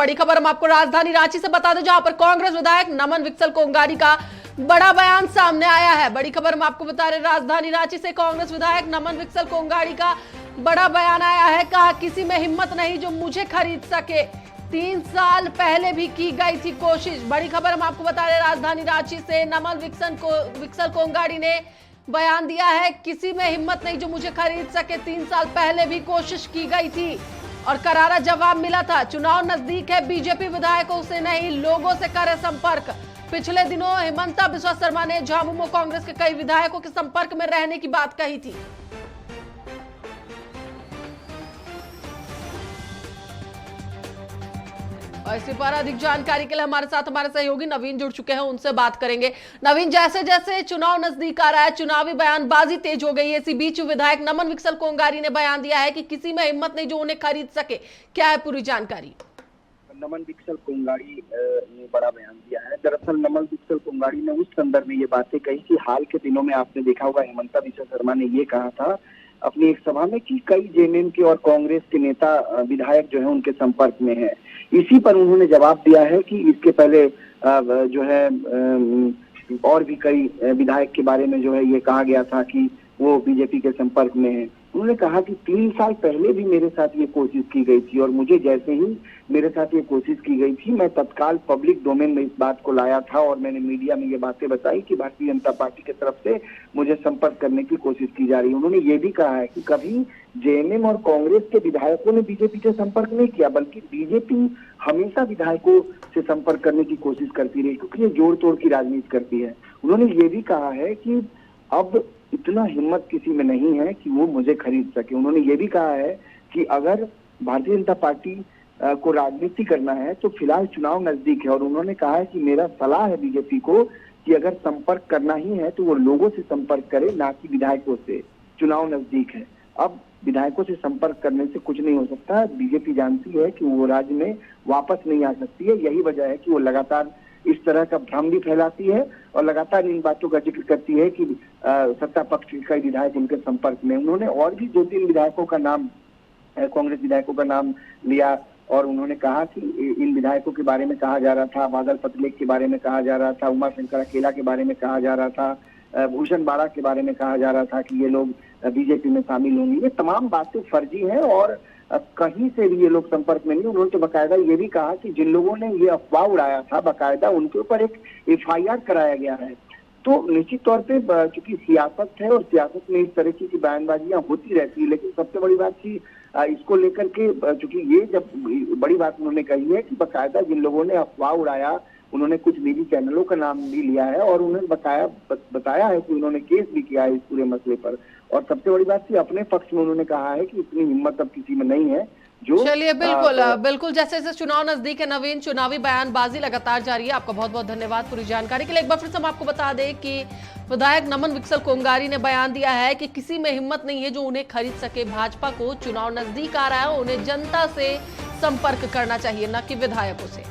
बड़ी खबर हम आपको राजधानी रांची से बता दें, जहां पर कांग्रेस विधायक नमन विकसल कोंगारी का बड़ा बयान सामने आया है। बड़ी खबर हम आपको बता रहे राजधानी रांची से कांग्रेस विधायक नमन विकसल कोंगारी का बड़ा बयान आया है। कहा, किसी में हिम्मत नहीं जो मुझे खरीद सके। 3 साल पहले भी की गई थी कोशिश। बड़ी खबर हम आपको बता रहे राजधानी रांची से नमन विकसल कोंगारी ने बयान दिया है, किसी में हिम्मत नहीं जो मुझे खरीद सके। 3 साल पहले भी कोशिश की गई थी और करारा जवाब मिला था। चुनाव नजदीक है, बीजेपी विधायकों से नहीं लोगों से करे संपर्क। पिछले दिनों हेमंता बिस्वा शर्मा ने झामुमो कांग्रेस के कई विधायकों के संपर्क में रहने की बात कही थी। और इसी पर अधिक जानकारी के लिए हमारे साथ हमारे सहयोगी नवीन जुड़ चुके हैं, उनसे बात करेंगे। नवीन, जैसे जैसे चुनाव नजदीक आ रहा है, चुनावी बयानबाजी तेज हो गई है। इसी बीच विधायक नमन विकसल कोंगारी ने बयान दिया है कि किसी में हिम्मत नहीं जो उन्हें खरीद सके। क्या है पूरी जानकारी? नमन विकसल कोंगारी ने बड़ा बयान दिया है। दरअसल नमन विकसल कोंगारी ने उस संदर्भ में ये बातें कही कि हाल के दिनों में आपने देखा होगा, हेमंता बिस्वा शर्मा ने ये कहा था अपनी एक सभा में कि कई जेएमएम के और कांग्रेस के नेता विधायक जो है उनके संपर्क में है। इसी पर उन्होंने जवाब दिया है कि इसके पहले जो है और भी कई विधायक के बारे में जो है ये कहा गया था कि वो बीजेपी के संपर्क में है। उन्होंने कहा कि 3 साल पहले भी मेरे साथ ये कोशिश की गई थी और मुझे जैसे ही मेरे साथ ये कोशिश की गई थी, मैं तत्काल पब्लिक डोमेन में इस बात को लाया था और मैंने मीडिया में ये बातें बताई कि भारतीय जनता पार्टी की तरफ से मुझे संपर्क करने की कोशिश की जा रही है। उन्होंने ये भी कहा है कि कभी जेएमएम और कांग्रेस के विधायकों ने बीजेपी से संपर्क नहीं किया, बल्कि बीजेपी हमेशा विधायकों से संपर्क करने की कोशिश करती रही, क्योंकि ये जोड़ तोड़ की राजनीति करती है। उन्होंने ये भी कहा है कि अब इतना हिम्मत किसी में नहीं है कि वो मुझे खरीद सके। उन्होंने ये भी कहा है कि अगर भारतीय जनता पार्टी को राजनीति करना है तो फिलहाल चुनाव नजदीक है और उन्होंने कहा है कि मेरा सलाह है बीजेपी को कि अगर संपर्क करना ही है तो वो लोगों से संपर्क करे, ना कि विधायकों से। चुनाव नजदीक है, अब विधायकों से संपर्क करने से कुछ नहीं हो सकता। बीजेपी जानती है कि वो राज्य में वापस नहीं आ सकती है। यही वजह है कि वो लगातार इस तरह का भ्रम भी फैलाती है और लगातार इन बातों का जिक्र करती है कि सत्ता पक्ष के कई विधायक उनके संपर्क में। उन्होंने और भी 2-3 विधायकों का नाम, कांग्रेस विधायकों का नाम लिया और उन्होंने कहा कि इन विधायकों के बारे में कहा जा रहा था, बादल पत्रलेख के बारे में कहा जा रहा था, उमाशंकर अकेला के बारे में कहा जा रहा था, भूषण बाड़ा के बारे में कहा जा रहा था कि ये लोग बीजेपी में शामिल होंगे। ये तमाम बातें फर्जी हैं और कहीं से भी ये लोग संपर्क में नहीं। उन्होंने तो बाकायदा ये भी कहा कि जिन लोगों ने ये अफवाह उड़ाया था, बाकायदा उनके ऊपर एक एफआईआर कराया गया है। तो निश्चित तौर पे चूंकि सियासत है और सियासत में इस तरह की बयानबाजियां होती रहती है, लेकिन सबसे बड़ी बात की इसको लेकर के चूंकि ये जब बड़ी बात उन्होंने कही है कि बाकायदा जिन लोगों ने अफवाह उड़ाया, उन्होंने कुछ निजी चैनलों का नाम भी लिया है और उन्होंने बताया है कि उन्होंने केस भी किया है इस पूरे मसले पर। और सबसे बड़ी बात थी अपने पक्ष में उन्होंने कहा है कि इतनी हिम्मत अब किसी में नहीं है जो। चलिए, बिल्कुल जैसे जैसे चुनाव नजदीक है नवीन, चुनावी बयानबाजी लगातार जारी है। आपका बहुत बहुत धन्यवाद पूरी जानकारी के लिए। एक बार फिर से हम आपको बता दें कि विधायक नमन विकसल कोंगारी ने बयान दिया है कि किसी में हिम्मत नहीं है जो उन्हें खरीद सके। भाजपा को चुनाव नजदीक आ रहा है, उन्हें जनता से संपर्क करना चाहिए, न कि विधायकों से।